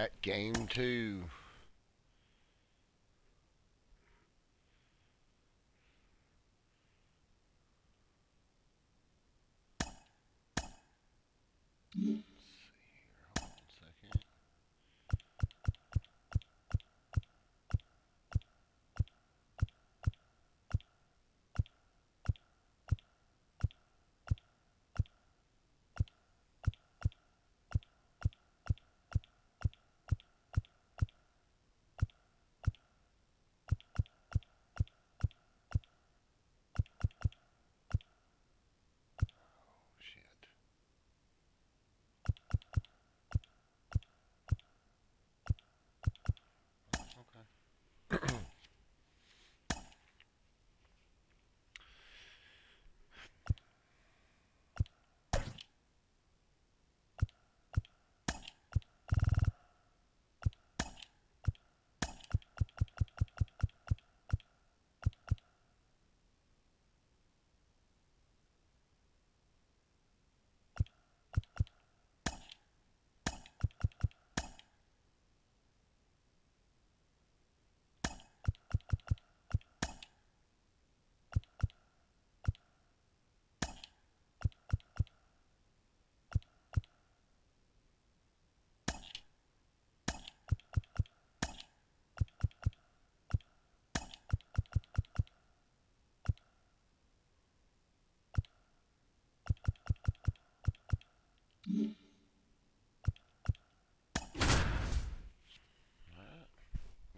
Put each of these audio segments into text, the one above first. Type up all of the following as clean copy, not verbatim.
at game 2.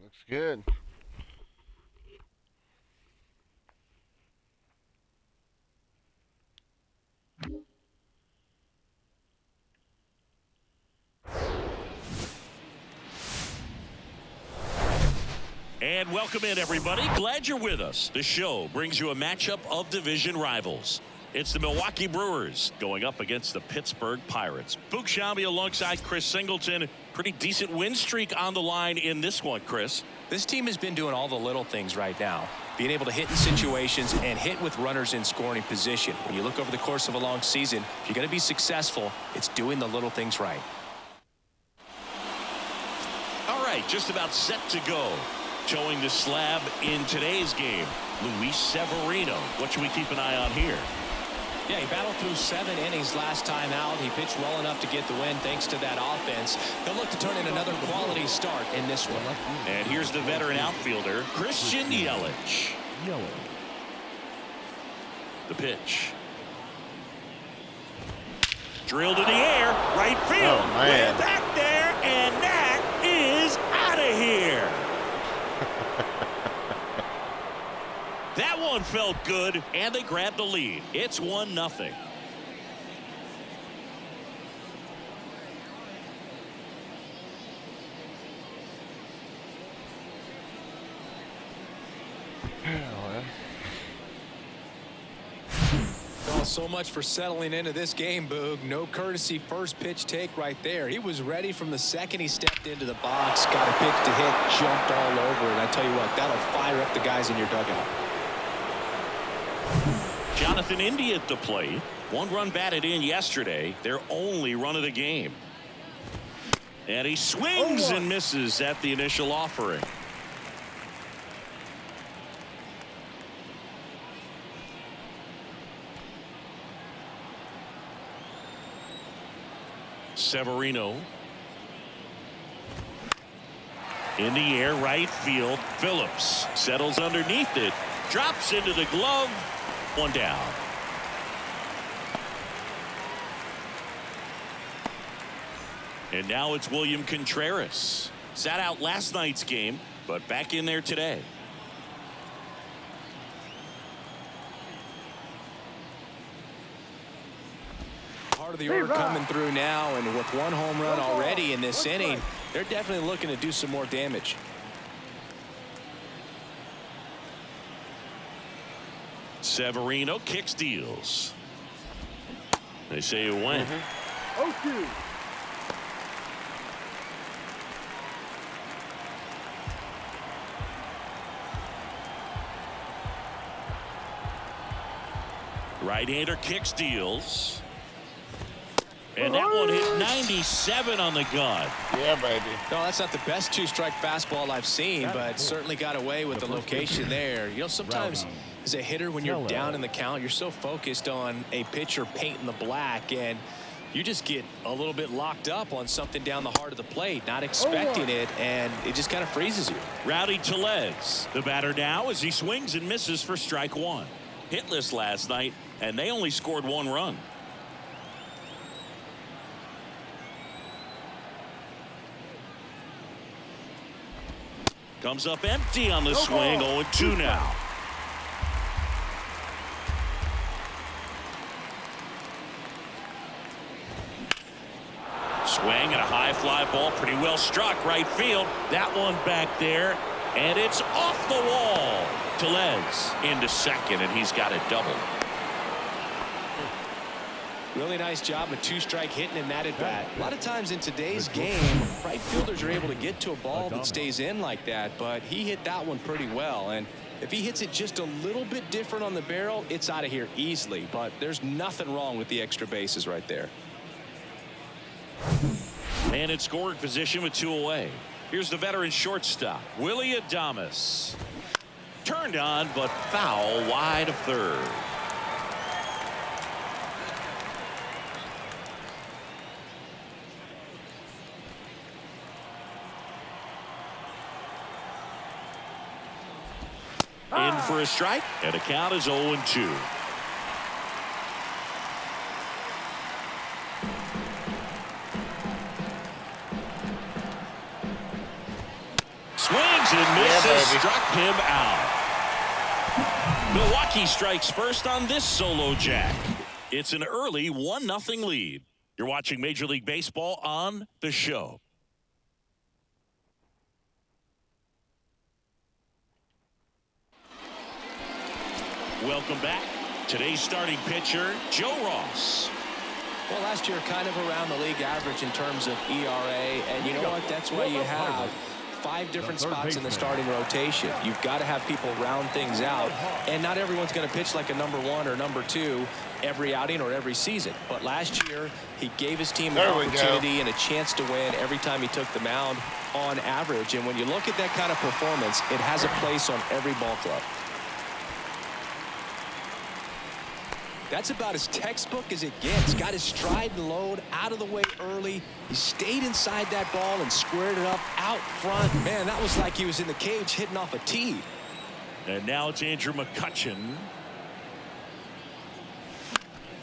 Looks good. And welcome in, everybody. Glad you're with us. The show brings you a matchup of division rivals. It's the Milwaukee Brewers going up against the Pittsburgh Pirates. Boog Sciambi alongside Chris Singleton. Pretty decent win streak on the line in this one, Chris. This team has been doing all the little things right now. Being able to hit in situations and hit with runners in scoring position. When you look over the course of a long season, if you're going to be successful, it's doing the little things right. All right, just about set to go. Showing the slab in today's game, Luis Severino. What should we keep an eye on here? Yeah, he battled through 7 innings last time out. He pitched well enough to get the win thanks to that offense. He'll look to turn in another quality start in this one. And here's the veteran outfielder, Christian Yelich. The pitch. Drilled in the air, right field. Oh, man. Way back there, and that is out of here. That one felt good, and they grabbed the lead. It's 1-0. Oh, so much for settling into this game, Boog. No courtesy first pitch take right there. He was ready from the second he stepped into the box, got a pitch to hit, jumped all over, and I tell you what, that'll fire up the guys in your dugout. Jonathan India at the plate. 1 run batted in yesterday. Their only run of the game. And he swings and misses at the initial offering. Severino. In the air, right field. Phillips settles underneath it. Drops into the glove. 1 down. And now it's William Contreras. Sat out last night's game, but back in there today. Part of the order coming through now, and with 1 home run already in this inning, they're definitely looking to do some more damage. Severino kicks, deals. They say it went. 0-2. Right-hander kicks, deals. And that one hit 97 on the gun. Yeah, baby. No, that's not the best two-strike fastball I've seen, but certainly got away with the location there. You know, sometimes as a hitter, when you're down in the count, you're so focused on a pitcher painting the black, and you just get a little bit locked up on something down the heart of the plate, not expecting it, and it just kind of freezes you. Rowdy Tellez, the batter now, as he swings and misses for strike one. Hitless last night, and they only scored one run. Comes up empty on the swing. 0-2 now. Swing and a high fly ball, pretty well struck right field. That one back there, and it's off the wall. Tellez into second, and he's got it double. Really nice job of two-strike hitting in that at bat. A lot of times in today's game, right fielders are able to get to a ball that stays in like that, but he hit that one pretty well. And if he hits it just a little bit different on the barrel, it's out of here easily. But there's nothing wrong with the extra bases right there. And in scoring position with 2 away. Here's the veteran shortstop, Willie Adames. Turned on, but foul wide of third. In for a strike, and the count is 0-2. Swings and misses, struck him out. Milwaukee strikes first on this solo jack. It's an early 1-0 lead. You're watching Major League Baseball on The Show. Welcome back. Today's starting pitcher, Joe Ross. Well, last year kind of around the league average in terms of ERA, and you know what? That's why you have 5 different spots in the starting rotation. You've got to have people round things out, and not everyone's going to pitch like a number 1 or number 2 every outing or every season. But last year, he gave his team an opportunity and a chance to win every time he took the mound on average. And when you look at that kind of performance, it has a place on every ball club. That's about as textbook as it gets. Got his stride and load out of the way early. He stayed inside that ball and squared it up out front. Man, that was like he was in the cage hitting off a tee. And now it's Andrew McCutchen.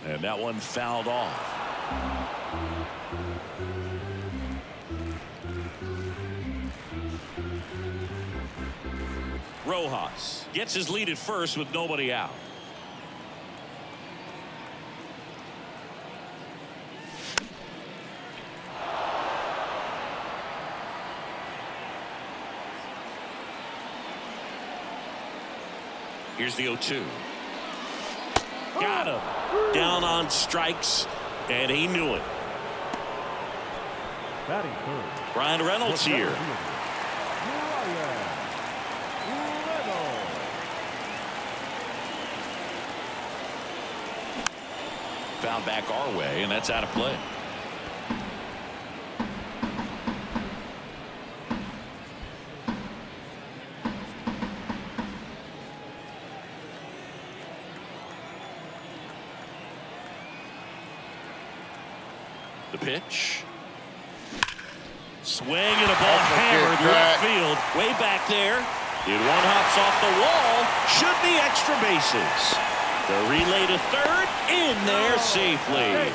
And that one fouled off. Rojas gets his lead at first with nobody out. Here's the 0-2. Got him. Down on strikes, and he knew it. Brian Reynolds here. Found back our way, and that's out of play. The pitch. Swing and a ball hammered left field. Way back there. It one hops off the wall. Should be extra bases. The relay to third. In there safely.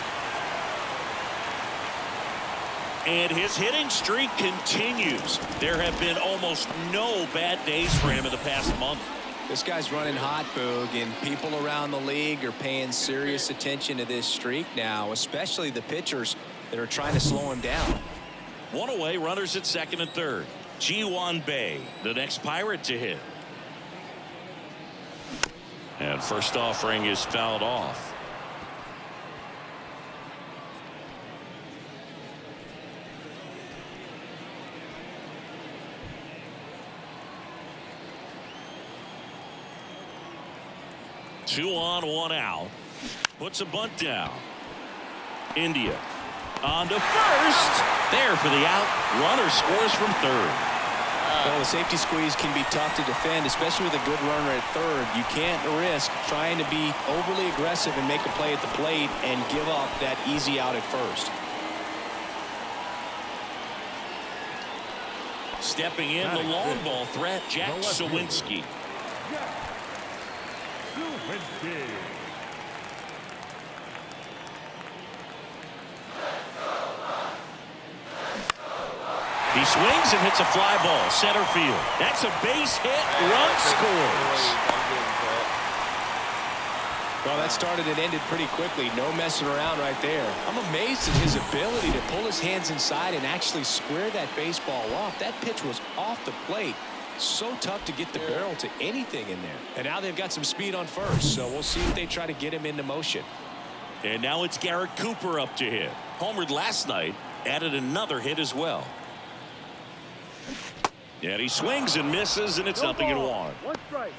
And his hitting streak continues. There have been almost no bad days for him in the past month. This guy's running hot, Boog, and people around the league are paying serious attention to this streak now, especially the pitchers that are trying to slow him down. One away, runners at second and third. Ji-Hwan Bae, the next Pirate to hit. And first offering is fouled off. Two on, one out. Puts a bunt down. India On to first. There for the out. Runner scores from third. Well, the safety squeeze can be tough to defend, especially with a good runner at third. You can't risk trying to be overly aggressive and make a play at the plate and give up that easy out at first. Stepping in, the long ball threat, Jack Sawinski. He swings and hits a fly ball, center field. That's a base hit, run scores. Well, that started and ended pretty quickly. No messing around right there. I'm amazed at his ability to pull his hands inside and actually square that baseball off. That pitch was off the plate. So tough to get the barrel to anything in there. And now they've got some speed on first, so we'll see if they try to get him into motion. And now it's Garrett Cooper up to hit. Homered last night, added another hit as well. And he swings and misses, and it's 0-1. One strike.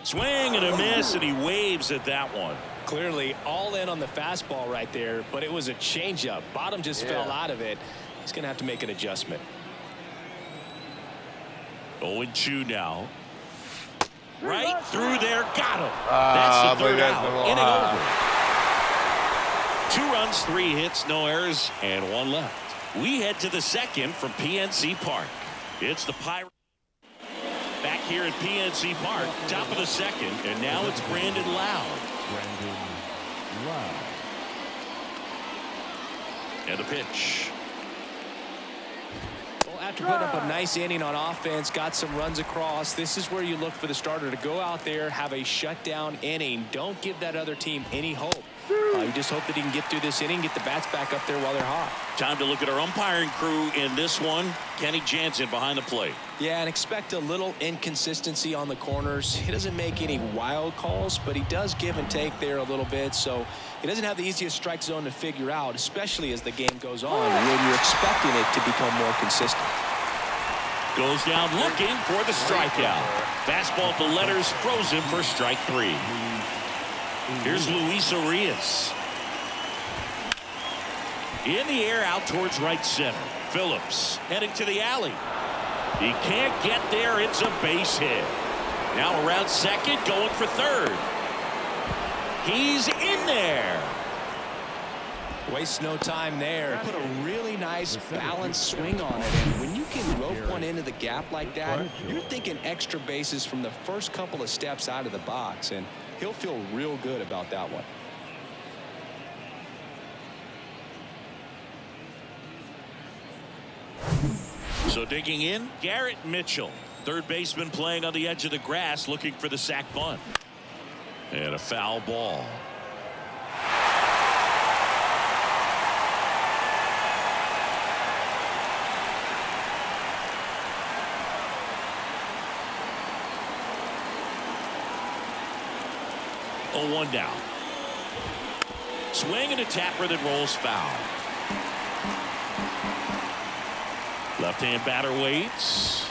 Swing and a miss, and he waves at that one. Clearly all in on the fastball right there, but it was a changeup. Bottom just fell out of it. He's going to have to make an adjustment. 0-2 now. Right through there, got him. That's the third out. Inning over. 2 runs, 3 hits, no errors, and 1 left. We head to the second from PNC Park. It's the Pirates back here at PNC Park, top of the second, and now it's Brandon Loud. And the pitch. After putting up a nice inning on offense, got some runs across, this is where you look for the starter to go out there, have a shutdown inning. Don't give that other team any hope. You just hope that he can get through this inning, get the bats back up there while they're hot. Time to look at our umpiring crew in this one. Kenny Jansen behind the plate. Yeah, and expect a little inconsistency on the corners. He doesn't make any wild calls, but he does give and take there a little bit, so he doesn't have the easiest strike zone to figure out, especially as the game goes on when you're expecting it to become more consistent. Goes down looking for the strikeout. Fastball to letters, frozen for strike 3. Here's Luis Arias. In the air out towards right center. Phillips heading to the alley. He can't get there. It's a base hit. Now around second, going for third. He's in there. Waste no time there. Put a really nice balanced swing on it. And when you can rope one into the gap like that, you're thinking extra bases from the first couple of steps out of the box. And he'll feel real good about that one. So digging in, Garrett Mitchell. Third baseman playing on the edge of the grass looking for the sac bunt. And a foul ball. Oh, 1 down. Swing and a tapper that rolls foul. Left-hand batter waits.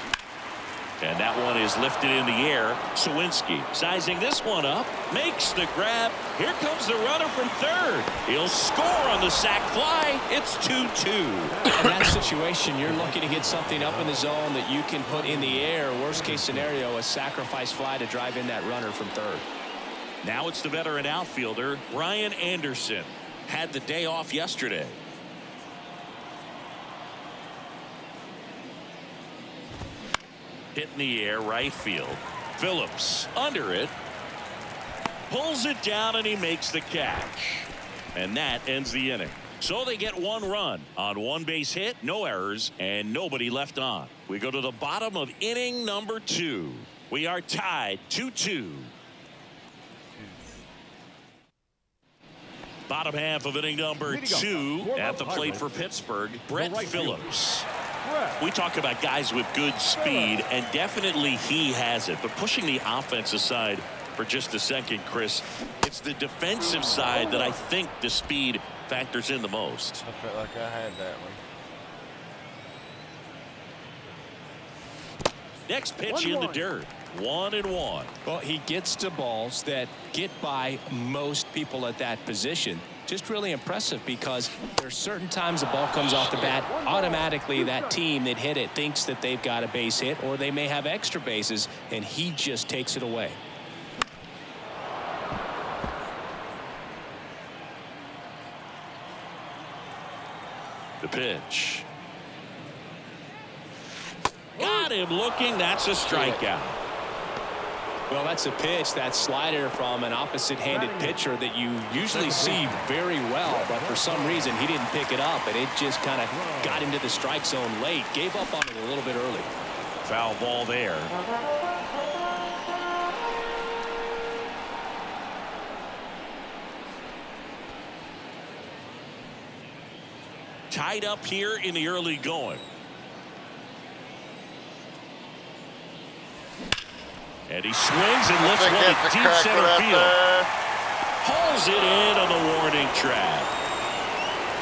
And that one is lifted in the air. Sawinski sizing this one up. Makes the grab. Here comes the runner from third. He'll score on the sac fly. It's 2-2. In that situation, you're looking to get something up in the zone that you can put in the air. Worst case scenario, a sacrifice fly to drive in that runner from third. Now it's the veteran outfielder, Ryan Anderson. Had the day off yesterday. Hit in the air, right field. Phillips under it. Pulls it down and he makes the catch. And that ends the inning. So they get 1 run on 1 base hit, no errors, and nobody left on. We go to the bottom of inning number 2. We are tied 2-2. Bottom half of inning number 2 at the plate for Pittsburgh, Brett Phillips. We talk about guys with good speed, and definitely he has it. But pushing the offense aside for just a second, Chris, it's the defensive side that I think the speed factors in the most. I felt like I had that one. Next pitch in the dirt. 1-1. Well, he gets to balls that get by most people at that position. Just really impressive because there's certain times the ball comes off the bat, automatically that team that hit it thinks that they've got a base hit or they may have extra bases, and he just takes it away. The pitch. Got him looking. That's a strikeout. Well, that's a pitch, that slider from an opposite-handed pitcher that you usually see very well, but for some reason he didn't pick it up, and it just kind of got into the strike zone late. Gave up on it a little bit early. Foul ball there. Tied up here in the early going. And he swings and lifts one to deep center field. Hauls it in on the warning track.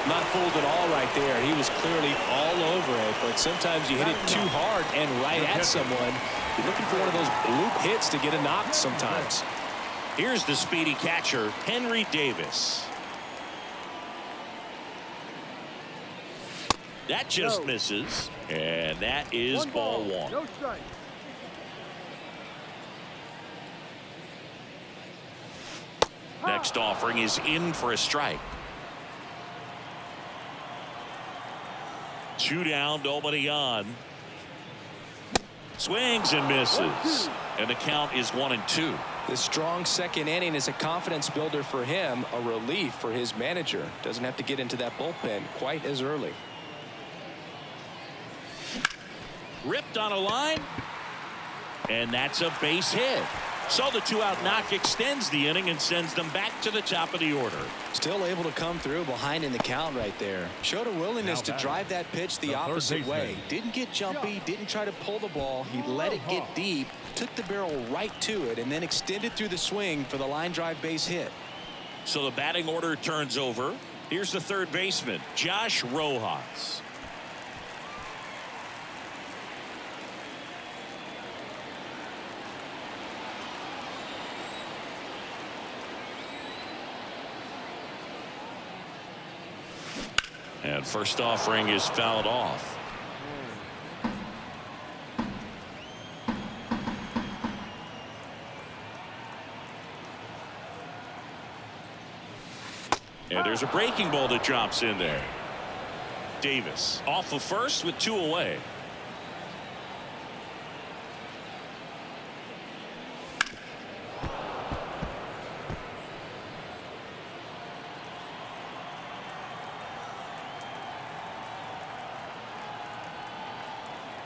Not fooled at all right there. He was clearly all over it, but sometimes you hit it too hard and right at someone. You're looking for one of those bloop hits to get a knock sometimes. Here's the speedy catcher, Henry Davis. That just misses, and that is ball one. No strike. Next offering is in for a strike. 2 down, nobody on. Swings and misses, and the count is 1-2. The strong second inning is a confidence builder for him, a relief for his manager. Doesn't have to get into that bullpen quite as early. Ripped on a line, and that's a base hit. So the 2-out knock extends the inning and sends them back to the top of the order. Still able to come through behind in the count right there. Showed a willingness to drive that pitch the opposite way. Didn't get jumpy, didn't try to pull the ball. He let it get deep, took the barrel right to it, and then extended through the swing for the line drive base hit. So the batting order turns over. Here's the third baseman, Josh Rojas. And first offering is fouled off. And there's a breaking ball that drops in there. Davis off of first with 2 away.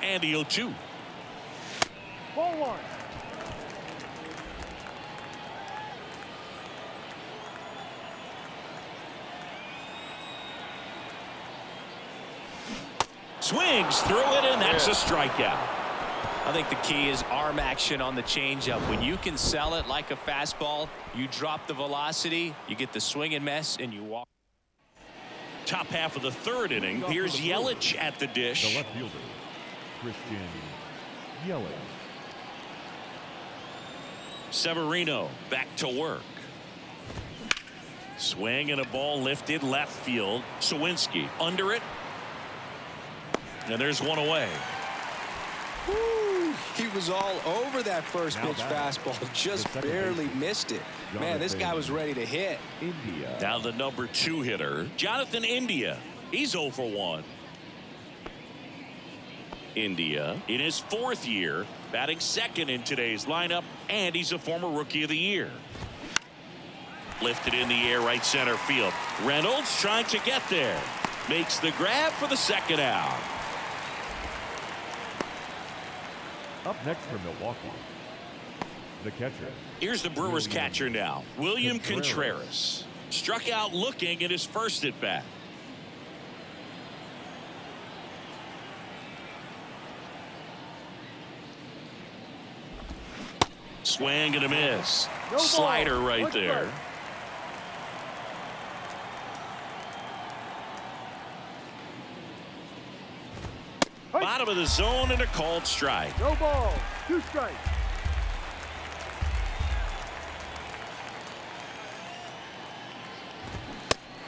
And the 0-2. Ball one. Swings through it, and that's a strikeout. I think the key is arm action on the changeup. When you can sell it like a fastball, you drop the velocity, you get the swing and miss, and you walk. Top half of the third inning. Here's Yelich at the dish. The left fielder, Christian Yelich. Severino back to work. Swing and a ball lifted left field. Sawinski under it. And there's one away. Woo, he was all over that first pitch fastball, just barely missed it. Man, this guy was ready to hit. India. Now the number 2 hitter, Jonathan India. He's 0 for 1. India in his 4th year, batting second in today's lineup, and he's a former Rookie of the Year. Lifted in the air, right center field. Reynolds trying to get there. Makes the grab for the second out. Up next for Milwaukee, the catcher. Here's the Brewers catcher now, William Contreras. Struck out looking in his first at bat. Swing and a miss. Slider right there. bottom of the zone and a called strike. No ball. 2 strikes.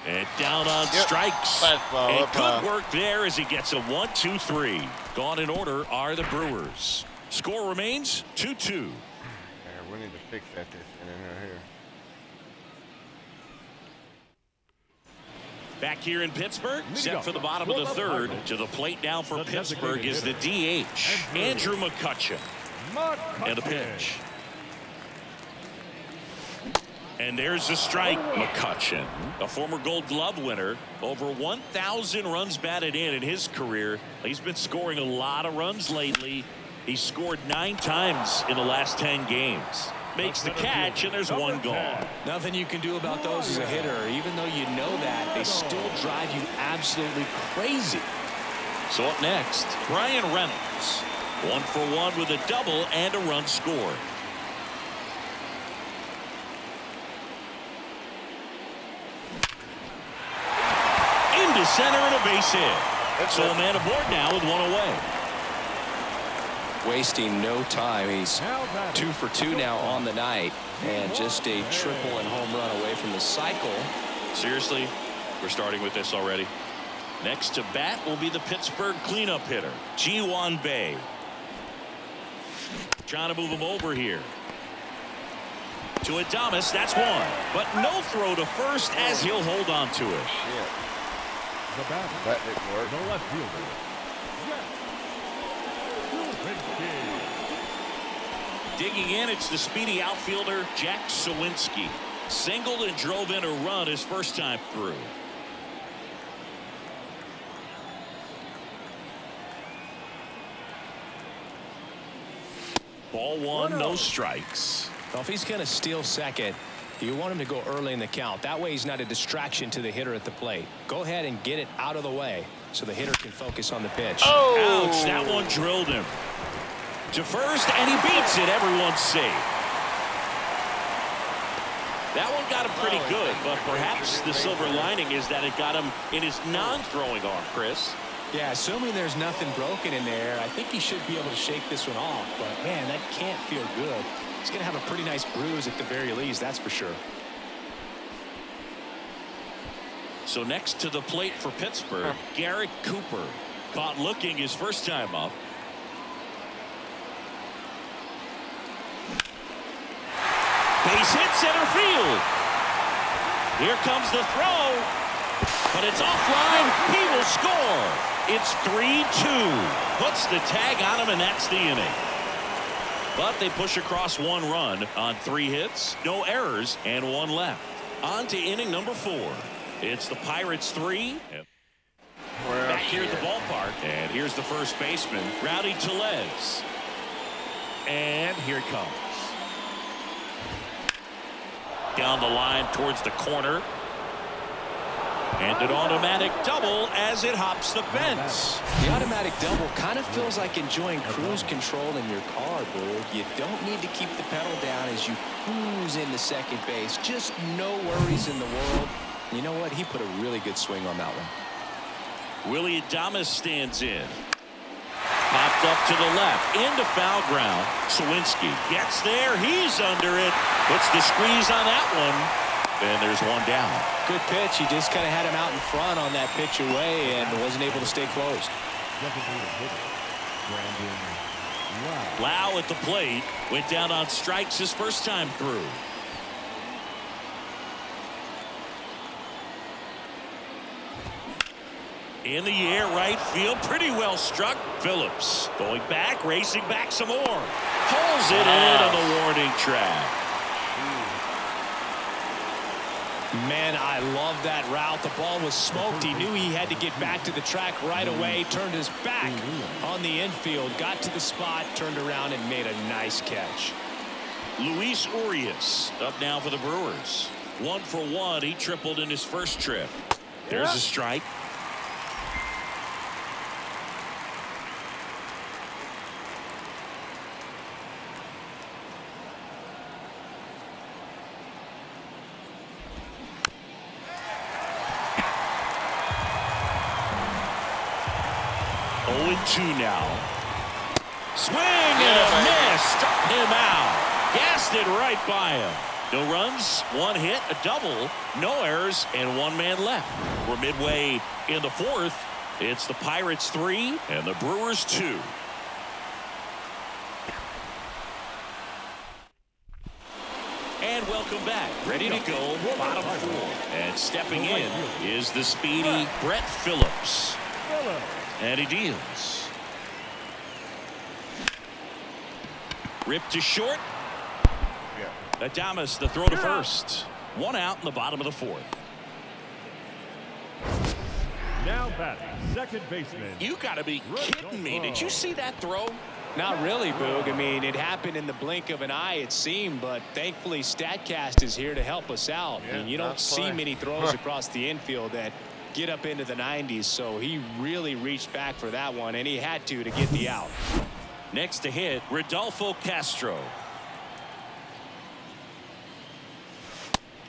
And down on strikes. And good work there as he gets a 1-2-3. Gone in order are the Brewers. Score remains 2-2. Yeah, we need to fix that this inning here. Back here in Pittsburgh, set for the bottom of the third. To the plate now for Pittsburgh is the DH, Andrew McCutchen. And a pitch. And there's the strike. McCutchen, a former Gold Glove winner, over 1,000 runs batted in his career. He's been scoring a lot of runs lately. He scored 9 times in the last 10 games. Makes the catch, and there's one gone. Nothing you can do about those as a hitter. Even though you know that, they still drive you absolutely crazy. So up next, Brian Reynolds. 1 for 1 with a double and a run scored. Into center and a base hit. So a man aboard now with 1 away. Wasting no time. He's 2 for 2 now on the night, and just a triple and home run away from the cycle. Seriously, we're starting with this already. Next to bat will be the Pittsburgh cleanup hitter, Ji-Hwan Bae. Trying to move him over here. To Adames, that's 1. But no throw to first as he'll hold on to it. The batter. That didn't work. The left fielder. Digging in, it's the speedy outfielder Jack Sawinski. Singled and drove in a run his first time through. Ball 1, no strikes. Well, if he's going to steal second, you want him to go early in the count. That way he's not a distraction to the hitter at the plate. Go ahead and get it out of the way so the hitter can focus on the pitch. Oh! Ouch, that one drilled him. To first, and he beats it. Everyone's safe. That one got him pretty good, but perhaps the silver lining is that it got him in his non-throwing arm, Chris. Yeah, assuming there's nothing broken in there, I think he should be able to shake this one off. But, man, that can't feel good. He's going to have a pretty nice bruise at the very least, that's for sure. So next to the plate for Pittsburgh, Garrett Cooper. Caught looking his first time up. Base hit center field. Here comes the throw. But it's offline. He will score. It's 3-2. Puts the tag on him, and that's the inning. But they push across 1 run on 3 hits, no errors, and 1 left. On to inning number 4. It's the Pirates 3. Back here at the ballpark. And here's the first baseman, Rowdy Tellez. And here it comes. Down the line towards the corner. And an automatic double as it hops the fence. The automatic double kind of feels like enjoying cruise control in your car, Boo. You don't need to keep the pedal down as you cruise into second base. Just no worries in the world. You know what? He put a really good swing on that one. Willie Adames stands in. Popped up to the left, into foul ground. Sawinski gets there. He's under it. Puts the squeeze on that one. And there's 1 down. Good pitch. He just kind of had him out in front on that pitch away and wasn't able to stay closed. Lau at the plate. Went down on strikes his first time through. In the air, right field, pretty well struck. Phillips going back, racing back some more. Pulls it in on the warning track. Man, I love that route. The ball was smoked. He knew he had to get back to the track right away. Turned his back on the infield, got to the spot, turned around, and made a nice catch. Luis Urias up now for the Brewers. 1 for 1. He tripled in his first trip. There's a strike. 0-2 now. Swing and a miss. Struck him out. Gassed it right by him. No runs, one hit, a double, no errors, and one man left. We're midway in the fourth. It's the Pirates 3 and the Brewers 2. And welcome back. Ready to go, bottom four. And stepping in is the speedy Brett Phillips. And he deals. Ripped to short. Adames the throw to first. One out in the bottom of the fourth. Now batting, second baseman. You got to be kidding me. Did you see that throw? Not really, Boog. I mean, it happened in the blink of an eye, it seemed, but thankfully StatCast is here to help us out. Yeah, and you don't see many throws across the infield that get up into the 90s, so he really reached back for that one, and he had to get the out. Next to hit, Rodolfo Castro.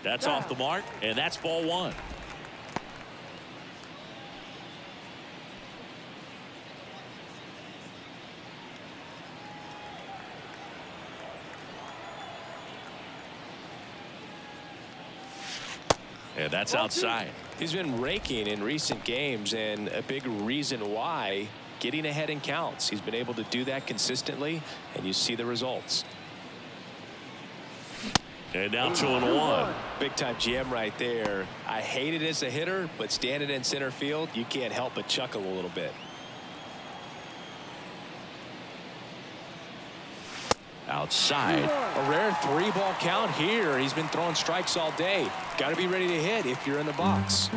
That's off the mark, and that's ball one. And that's outside. He's been raking in recent games, and a big reason why, getting ahead in counts. He's been able to do that consistently, and you see the results. And now 2-1. Big time GM right there. I hate it as a hitter, but standing in center field, you can't help but chuckle a little bit. Outside. A rare 3-ball count here. He's been throwing strikes all day. Got to be ready to hit if you're in the box.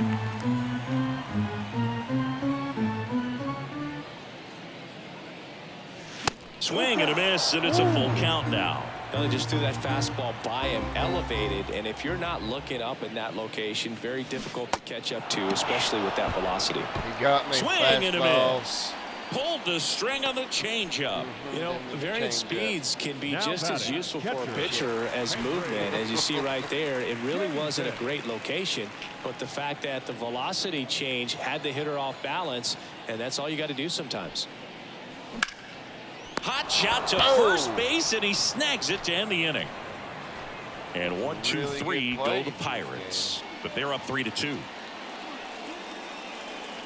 Swing and a miss, and it's a full count now. They just threw that fastball by him, elevated, and if you're not looking up in that location, very difficult to catch up to, especially with that velocity. He got me. Swing and a miss. Pulled the string on the changeup. You know, variant speeds can be just as useful for a pitcher as movement. As you see right there, it really wasn't a great location, but the fact that the velocity change had the hitter off balance, and that's all you got to do sometimes. Hot shot to first base, and he snags it to end the inning. And 1-2-3 go the Pirates, but they're up 3-2.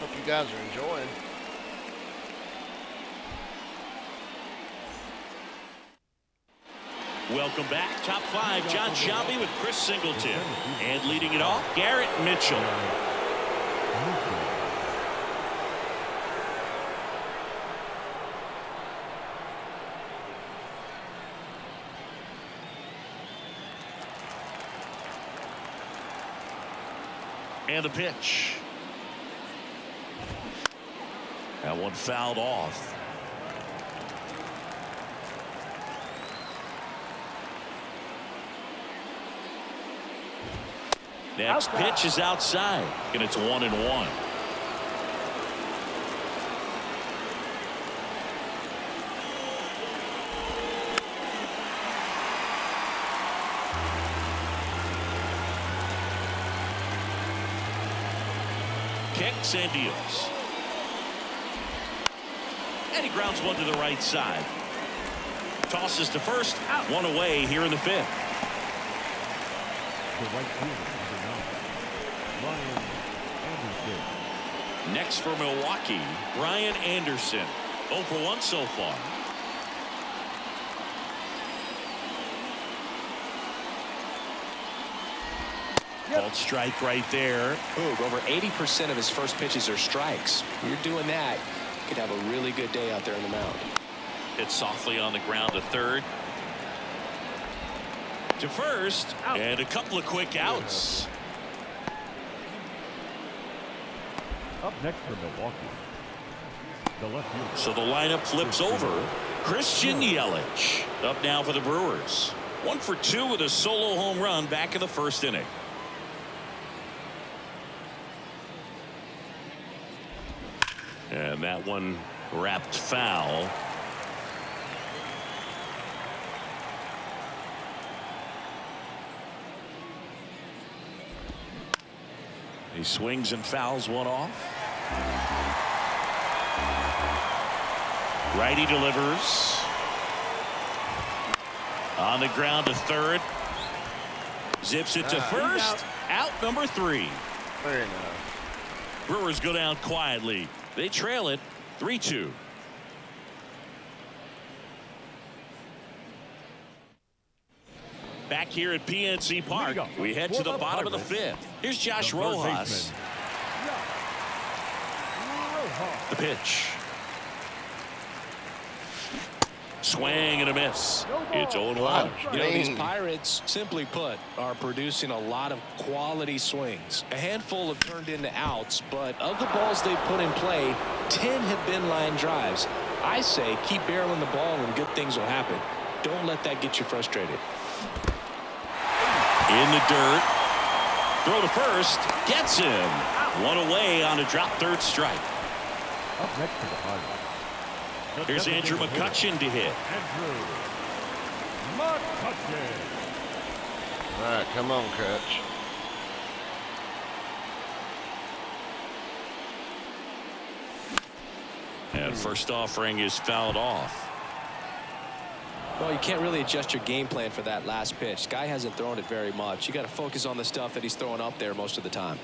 Hope you guys are enjoying. Welcome back. Top five, John Sciambi with Chris Singleton. And leading it off, Garrett Mitchell. And the pitch. That one fouled off. Next pitch is outside, and it's 1-1. Kicks and deals. And he grounds one to the right side. Tosses to first, one away here in the fifth. The right fielder, Brian Anderson. Next for Milwaukee, Brian Anderson. 0 for 1 so far. Called strike right there. Ooh, over 80% of his first pitches are strikes. You're doing that, you could have a really good day out there on the mound. Hit softly on the ground to third. To first, and a couple of quick outs. Up next for Milwaukee, the left fielder. So the lineup flips over. Christian Yelich up now for the Brewers. 1 for 2 with a solo home run back in the first inning. And that one wrapped foul. He swings and fouls one off. Righty delivers. On the ground to third. Zips it to first. Out number 3. Very nice. Brewers go down quietly. They trail it 3-2. Back here at PNC Park, we head to the bottom of the 5th. Here's Josh Rojas. The pitch. Swing and a miss. It's 0-1. You know, these Pirates, simply put, are producing a lot of quality swings. A handful have turned into outs, but of the balls they put in play, 10 have been line drives. I say keep barreling the ball and good things will happen. Don't let that get you frustrated. In the dirt. Throw to first. Gets him. One away on a drop third strike. Up next to the Pirates. Here's Andrew McCutchen to hit. Andrew McCutchen. All right, come on, Kutch. And first offering is fouled off. Well, you can't really adjust your game plan for that last pitch. Guy hasn't thrown it very much. You got to focus on the stuff that he's throwing up there most of the time.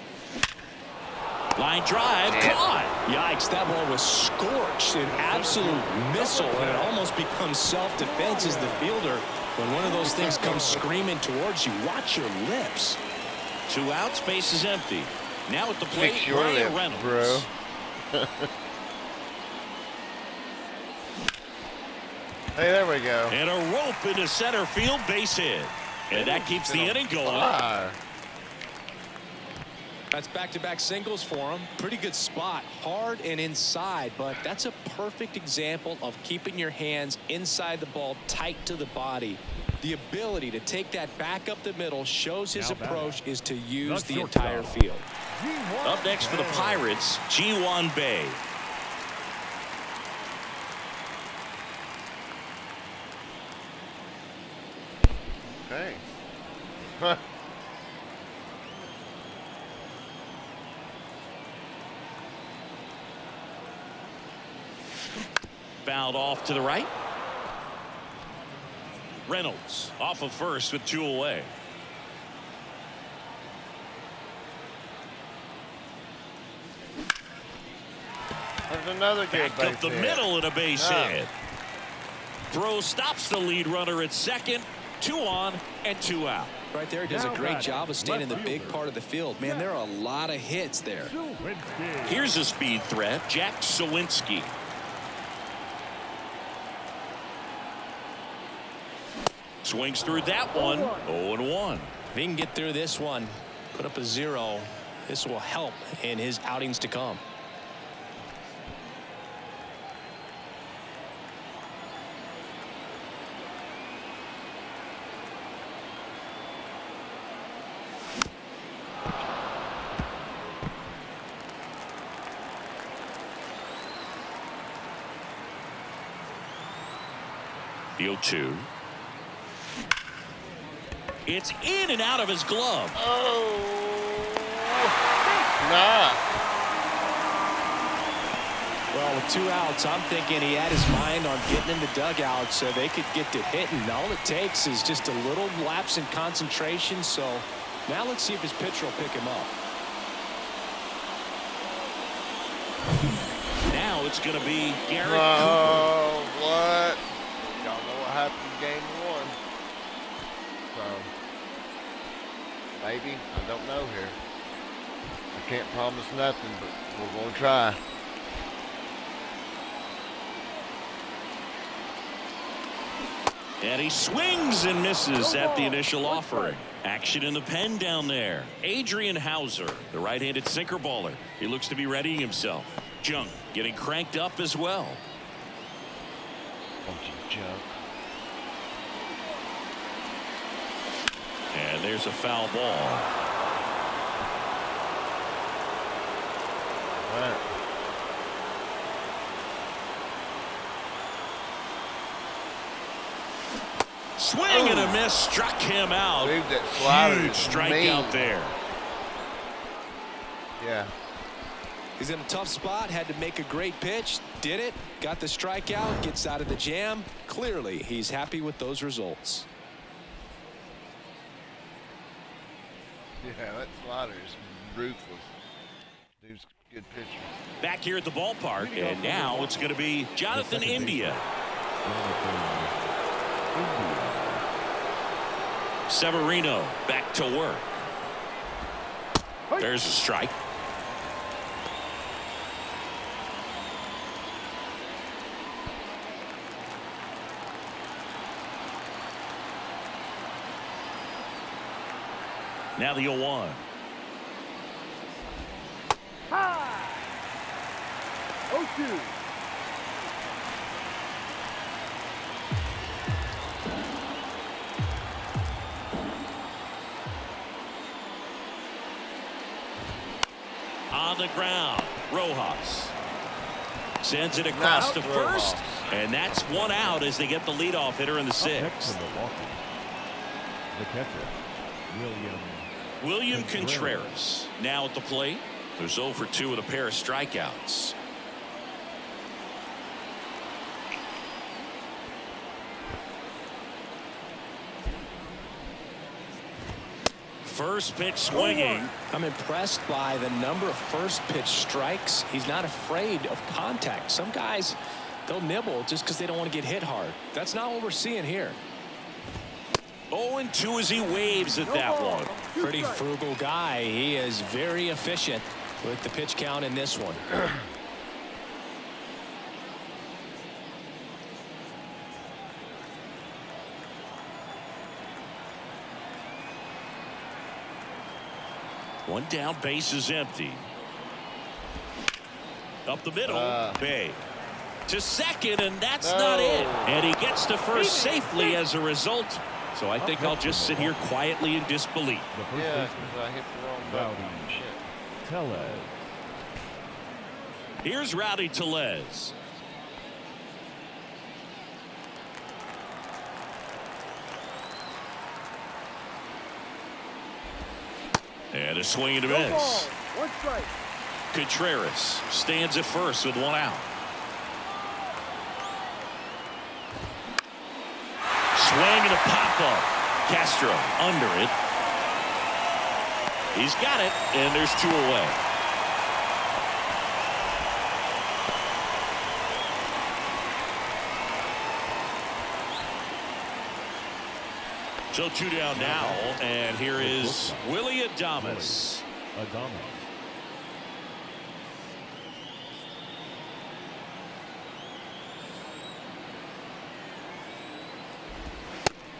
Line drive, caught. Yikes, that ball was scorched, an absolute missile, and it almost becomes self-defense as the fielder. When one of those things comes screaming towards you, watch your lips. 2 outs, base is empty. Now at the plate, Fix your Ryan lips, Reynolds. bro. Hey, there we go. And a rope into center field, base hit. And that keeps the inning going. Fire. That's back-to-back singles for him. Pretty good spot, hard and inside, but that's a perfect example of keeping your hands inside the ball, tight to the body. The ability to take that back up the middle shows his approach is to use the entire field. Up next for the Pirates, Ji-Hwan Bae. Hey. Fouled off to the right. Reynolds off of first with 2 away. There's another good Back up the hit. middle and a base hit. Throw stops the lead runner at second. 2 on and 2 out. Right there, he does a great job of staying in the big part of the field. Man, there are a lot of hits there. Here's a speed threat, Jack Sawinski. Swings through that one. 0-1. If he can get through this one, put up a 0, this will help in his outings to come. The 0-2. It's in and out of his glove. Oh. Nah. Well, with 2 outs, I'm thinking he had his mind on getting in the dugout so they could get to hitting. All it takes is just a little lapse in concentration. So now let's see if his pitcher will pick him up. Now it's going to be Garrett Cooper. Oh, what? Y'all know what happened in game 1. So, maybe. I don't know here. I can't promise nothing, but we're going to try. And he swings and misses at the initial offering. Action in the pen down there. Adrian Hauser, the right-handed sinker baller. He looks to be readying himself. Junk getting cranked up as well. Bunch of junk. And there's a foul ball. All right. Swing and a miss, struck him out. Dude, that slider Huge is strikeout mean. there. Yeah. He's in a tough spot, had to make a great pitch, did it, got the strikeout, gets out of the jam. Clearly, he's happy with those results. Yeah, that slider is ruthless. Dude's a good pitcher. Back here at the ballpark, and now it's going to be Jonathan India. Severino back to work. There's a strike. Now the 0-1. High. 0-2. On the ground, Rojas sends it across to first, and that's one out as they get the leadoff hitter in the sixth. Milwaukee. The catcher, William Contreras now at the plate. There's 0 for 2 with a pair of strikeouts. First pitch swinging. I'm impressed by the number of first pitch strikes. He's not afraid of contact. Some guys, they'll nibble just because they don't want to get hit hard. That's not what we're seeing here. 0-2 as he waves at that one. Pretty frugal guy. He is very efficient with the pitch count in this one. One down, base is empty. Up the middle, Bay to second, and that's not it. And he gets to first safely as a result. So I think I'll just sit here quietly in disbelief. Yeah, because I hit the wrong button. Shit. Tellez. Here's Rowdy Tellez. And a swing and a miss. One strike. Contreras stands at first with one out. Swing and a pop-up. Castro under it. He's got it, and there's 2 away. So 2 down now, and here is Willie Adames.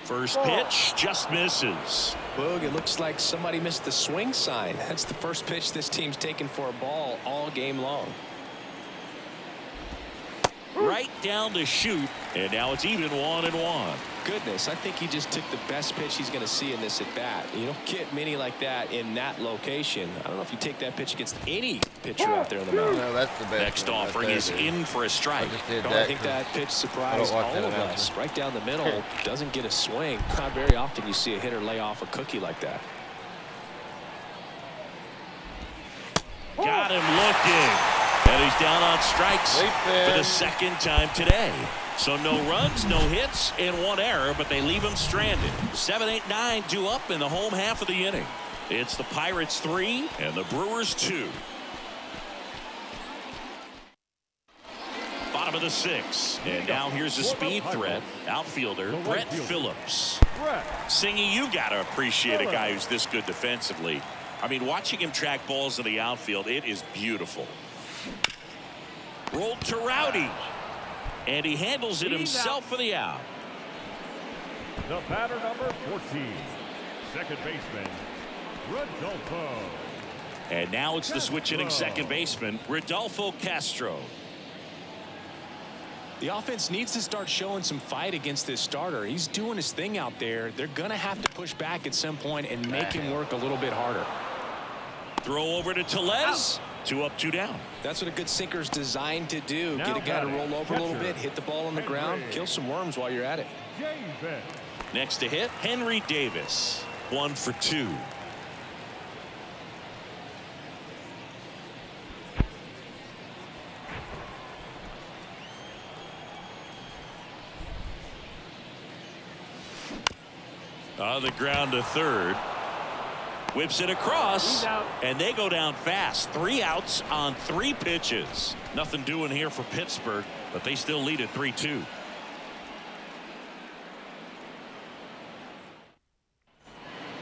First pitch just misses. Boog, it looks like somebody missed the swing sign. That's the first pitch this team's taken for a ball all game long. Right down the chute, and now it's even 1-1. Goodness, I think he just took the best pitch he's going to see in this at bat. You don't get many like that in that location. I don't know if you take that pitch against any pitcher out there on the mound. No, that's the best. Next offering is in for a strike. I think that pitch surprised all of us. Right down the middle, doesn't get a swing. Not very often you see a hitter lay off a cookie like that. Got him looking. And he's down on strikes for the second time today. So no runs, no hits, and 1 error, but they leave him stranded. 7, 8, 9 due up in the home half of the inning. It's the Pirates 3 and the Brewers 2. Bottom of the 6th. And now here's a speed threat. Outfielder Brett Phillips. Singy, you got to appreciate a guy who's this good defensively. I mean, watching him track balls in the outfield, it is beautiful. Rolled to Rowdy. And he handles it himself for the out. The batter number 14. Second baseman, Rodolfo. And now it's the switch hitting second baseman, Rodolfo Castro. The offense needs to start showing some fight against this starter. He's doing his thing out there. They're going to have to push back at some point and make him work a little bit harder. Throw over to Tellez. 2 up, 2 down. That's what a good sinker's designed to do. Get a guy to roll over a little bit, hit the ball on the ground, kill some worms while you're at it. Next to hit, Henry Davis. 1 for 2. On the ground to third. Whips it across, and they go down fast. 3 outs on 3 pitches. Nothing doing here for Pittsburgh, but they still lead at 3-2.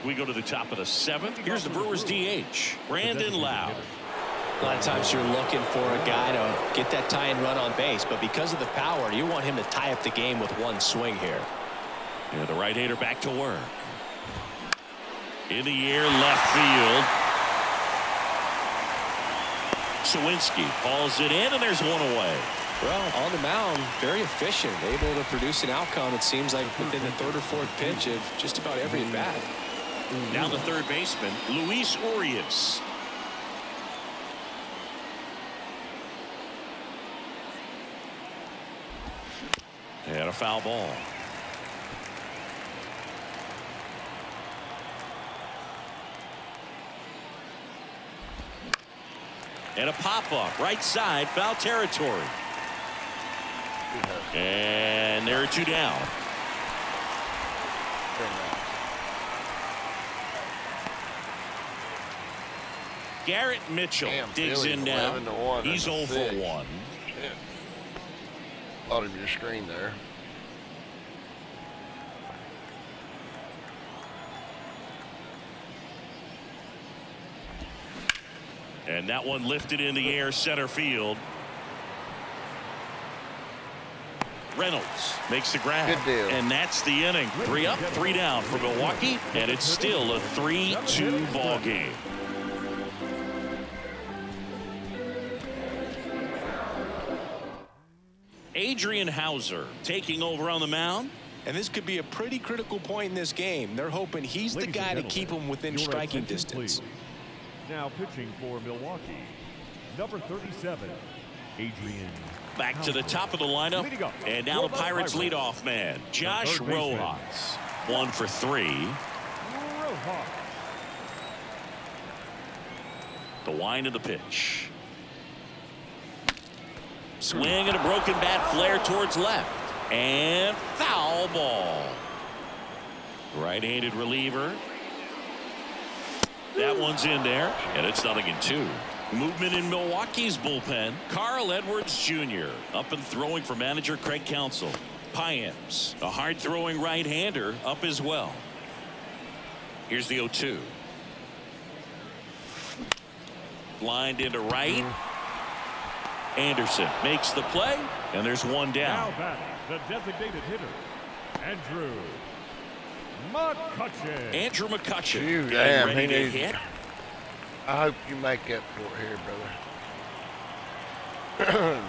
We go to the top of the 7th. Here's the Brewers DH, Brandon Lowe. A lot of times you're looking for a guy to get that tie-in run on base, but because of the power, you want him to tie up the game with one swing here. Yeah, the right-hander back to work. In the air, left field. Sawinski hauls it in, and there's one away. Well, on the mound, very efficient, able to produce an outcome, it seems like, within the 3rd or 4th pitch of just about every at-bat. Now the third baseman, Luis Urias. And a foul ball. And a pop-up, right side, foul territory. And there are 2 down. Garrett Mitchell digs in now. He's 0 for 1. Out of your screen there. And that one lifted in the air, center field. Reynolds makes the grab. Good deal. And that's the inning. 3 up, 3 down for Milwaukee, and it's still a 3-2 ball game. Adrian Hauser taking over on the mound. And this could be a pretty critical point in this game. They're hoping he's the guy to keep them within striking distance. Please. Now pitching for Milwaukee, number 37, Adrian. Back to the top of the lineup, and now the Pirates leadoff man, Josh Rojas. 1 for 3. The wind of the pitch. Swing and a broken bat flare towards left. And foul ball. Right-handed reliever. That one's in there, and it's 0-2. Movement in Milwaukee's bullpen. Carl Edwards Jr. up and throwing for manager Craig Counsell. Payams, a hard-throwing right-hander, up as well. Here's the 0-2. Lined into right. Anderson makes the play, and there's 1 down. Now batting, the designated hitter, Andrew McCutchen. Andrew McCutchen. You damn, ready he to needs. hit. I hope you make up for it here, brother.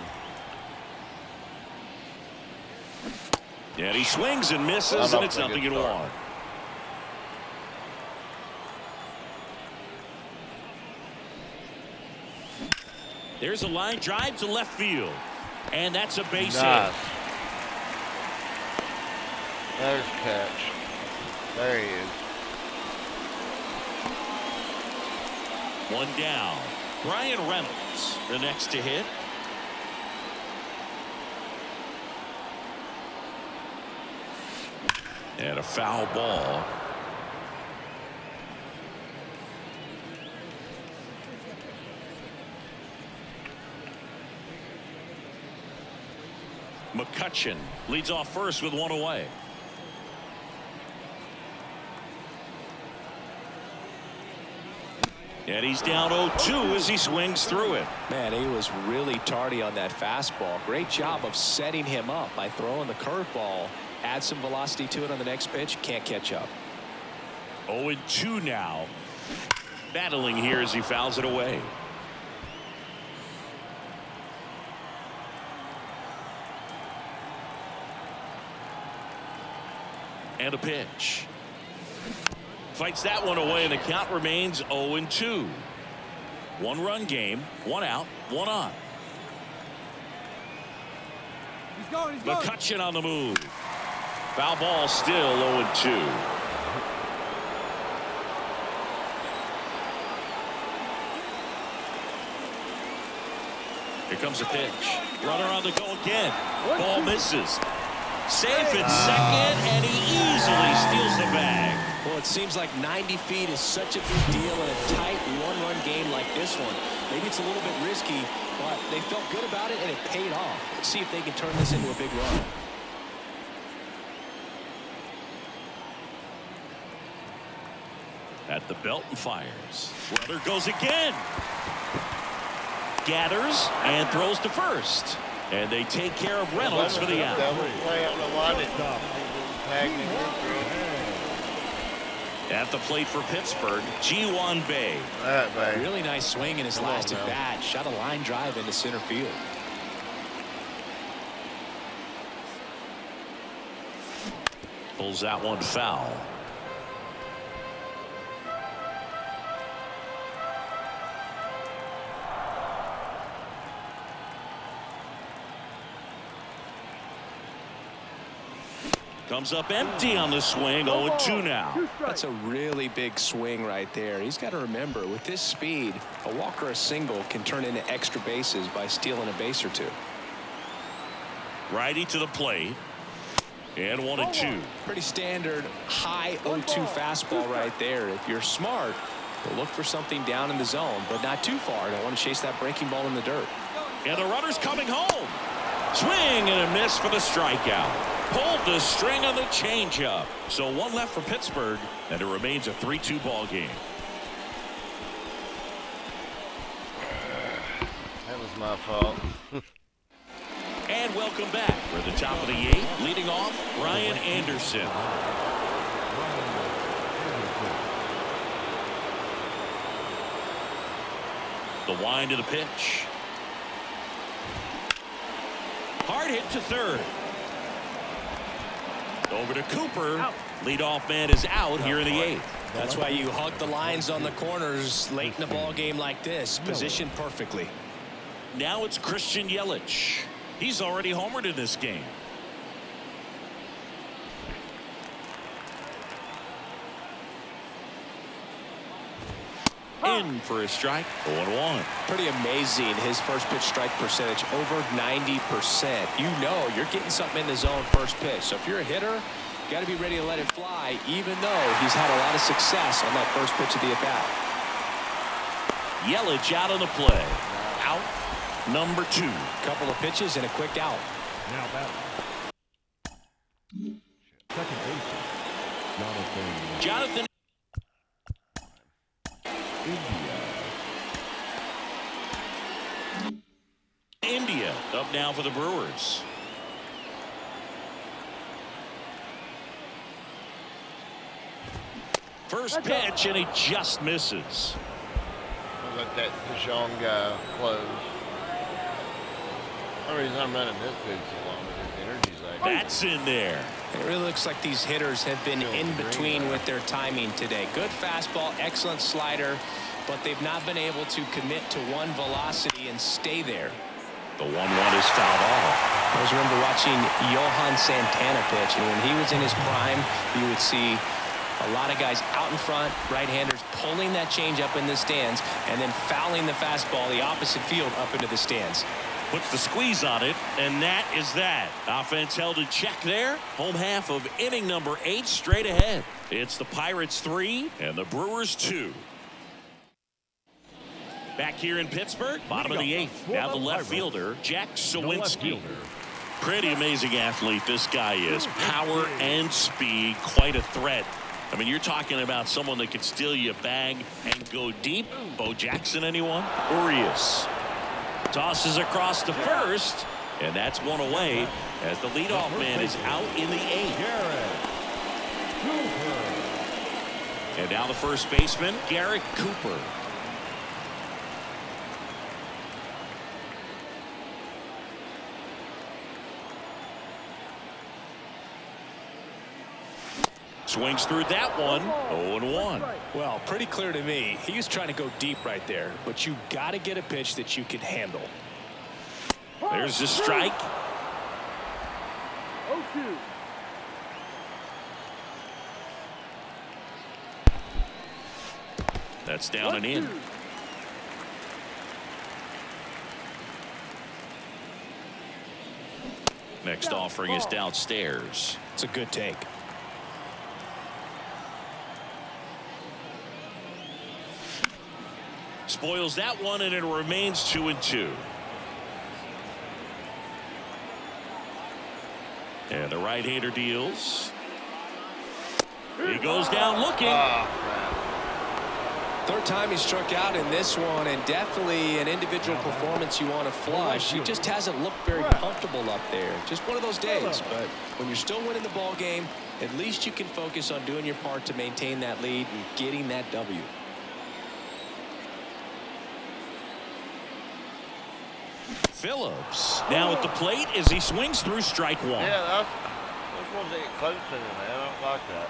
And he swings and misses, and it's 0-1. There's a line drive to left field, and that's a base hit. There's a catch. There he is. 1 down. Brian Reynolds, the next to hit. And a foul ball. McCutchen leads off first with 1 away. And he's down 0-2 as he swings through it. Man, he was really tardy on that fastball. Great job of setting him up by throwing the curveball. Add some velocity to it on the next pitch. Can't catch up. 0-2 now. Battling here as he fouls it away. And a pitch. Fights that one away, and the count remains 0-2. 1-run game, 1 out, 1 on. He's going. McCutchen on the move. Foul ball, still 0-2. Here comes a pitch. Runner on the go again. Ball misses. Safe at second, and he easily steals the bag. Well, it seems like 90 feet is such a big deal in a tight one-run game like this one. Maybe it's a little bit risky, but they felt good about it, and it paid off. Let's see if they can turn this into a big run. At the belt and fires. Runner goes again. Gathers and throws to first. And they take care of Reynolds for the out. At the plate for Pittsburgh, Ji-Hwan Bae. Really nice swing in his last at bat. Shot a line drive into center field. Pulls that one foul. Comes up empty on the swing. 0-2 now. That's a really big swing right there. He's got to remember, with this speed, a walk or a single can turn into extra bases by stealing a base or two. Righty to the plate. And 1-2. Pretty standard high 0-2 fastball right there. If you're smart, you'll look for something down in the zone, but not too far. Don't want to chase that breaking ball in the dirt. And the runner's coming home. Swing and a miss for the strikeout. Pulled the string on the changeup. So one left for Pittsburgh, and it remains a 3-2 ball game. That was my fault. And welcome back. We're at the top of the 8th. Leading off, Ryan Anderson. The wind of the pitch. Hard hit to third. Over to Cooper. Leadoff man is out here in the 8th. That's why you hug the lines on the corners late in a ball game like this. Positioned perfectly. Now it's Christian Yelich. He's already homered in this game. In for a strike. 0-1. Pretty amazing, his first pitch strike percentage over 90%. You know you're getting something in the zone first pitch. So if you're a hitter, you got to be ready to let it fly, even though he's had a lot of success on that first pitch of the at-bat. Yelich out on the play. Out number 2. Couple of pitches and a quick out. Now batter. Second baseman, Jonathan. India up now for the Brewers. First pitch, and he just misses. I'll let that Dijon guy close. The reason I'm running this dude so long is his energy's like. That's in there. It really looks like these hitters have been in between with their timing today. Good fastball, excellent slider, but they've not been able to commit to one velocity and stay there. The 1-1 is fouled off. I always remember watching Johan Santana pitch, and when he was in his prime, you would see a lot of guys out in front, right-handers pulling that change up in the stands and then fouling the fastball the opposite field up into the stands. Puts the squeeze on it, and that is that. Offense held in check there. Home half of inning number 8 straight ahead. It's the Pirates 3 and the Brewers 2. Back here in Pittsburgh, bottom of the 8th. Now the left fielder, Jack Sawinski. Pretty amazing athlete this guy is. Power and speed, quite a threat. I mean, you're talking about someone that could steal you a bag and go deep. Bo Jackson, anyone? Urias. Tosses across to first, and that's one away as the leadoff man is out in the 8th. And now the first baseman, Garrett Cooper. Swings through that one. 0-1. Well, pretty clear to me. He was trying to go deep right there, but you got to get a pitch that you can handle. There's the strike. 0-2. That's down and in. Next offering is downstairs. It's a good take. Spoils that one, and it remains 2-2. And the right-hander deals. He goes down looking. Third time he struck out in this one, and definitely an individual performance you want to flush. He just hasn't looked very comfortable up there. Just one of those days. But when you're still winning the ball game, at least you can focus on doing your part to maintain that lead and getting that W. Phillips now at the plate as he swings through strike one. Yeah, that's supposed to get close to him, man. I don't like that.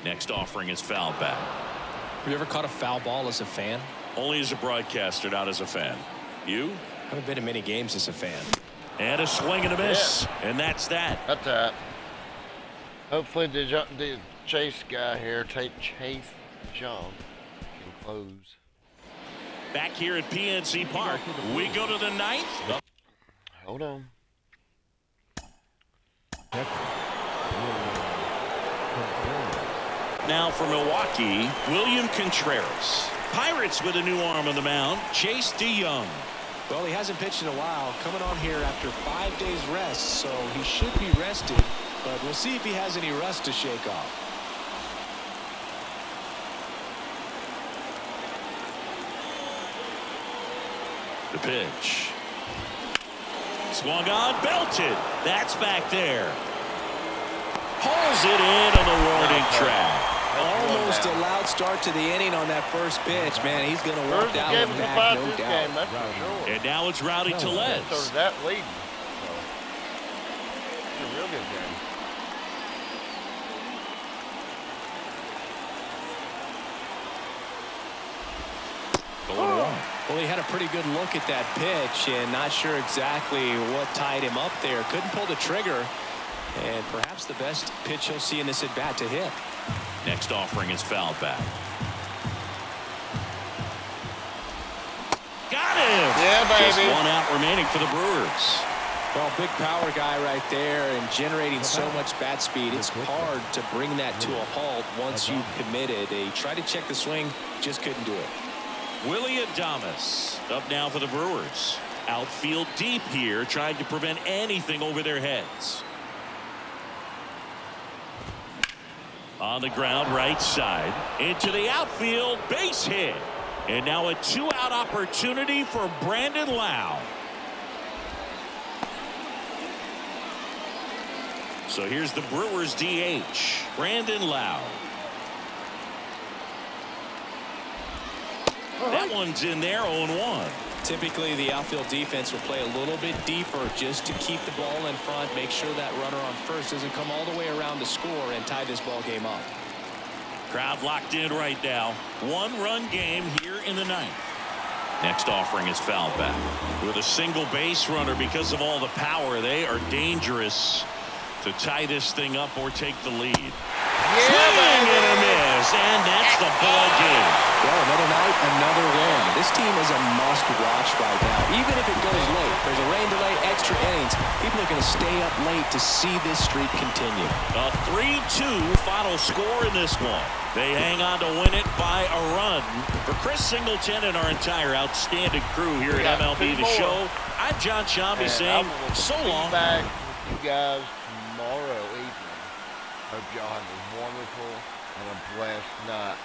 Next offering is foul back. Have you ever caught a foul ball as a fan? Only as a broadcaster, not as a fan. You? Haven't been to many games as a fan. And a swing and a miss. Yeah. And that's that. That's that. Hopefully the Chase guy here, Chase Jump, can close. Back here at PNC Park, we go to the ninth. Hold on. Now for Milwaukee, William Contreras. Pirates with a new arm on the mound, Chase DeYoung. Well, he hasn't pitched in a while, coming on here after 5 days rest, so he should be rested, but we'll see if he has any rust to shake off. The pitch. Swung on, belted. That's back there. Pulls it in on the warning track. Almost a loud start to the inning on that first pitch. Man, he's going to work down the back, no doubt. That's for sure. And now it's Rowdy Tellez. So that lead. So, it's a real good game. Well, he had a pretty good look at that pitch and not sure exactly what tied him up there. Couldn't pull the trigger. And perhaps the best pitch he'll see in this at-bat to hit. Next offering is foul back. Got him! Yeah, baby. Just one out remaining for the Brewers. Well, big power guy right there and generating so much bat speed. It's hard to bring that to a halt once you've committed. He tried to check the swing, just couldn't do it. Willie Adames up now for the Brewers. Outfield deep here, trying to prevent anything over their heads. On the ground, right side. Into the outfield, base hit. And now a two-out opportunity for Brandon Lau. So here's the Brewers DH, Brandon Lau. That one's in there, 0-1. Typically, the outfield defense will play a little bit deeper just to keep the ball in front, make sure that runner on first doesn't come all the way around to score and tie this ball game up. Crowd locked in right now. One-run game here in the ninth. Next offering is foul back. With a single base runner, because of all the power, they are dangerous to tie this thing up or take the lead. Swing and a miss, and that's the ball game. Well, another night, another win. This team is a must-watch right now. Even if it goes late, there's a rain delay, extra innings. People are going to stay up late to see this streak continue. A 3-2 final score in this one. They hang on to win it by a run. For Chris Singleton and our entire outstanding crew here at MLB The Show, I'm John Shambi saying so long. Back with you guys tomorrow evening. Hope y'all have a wonderful and a blessed night.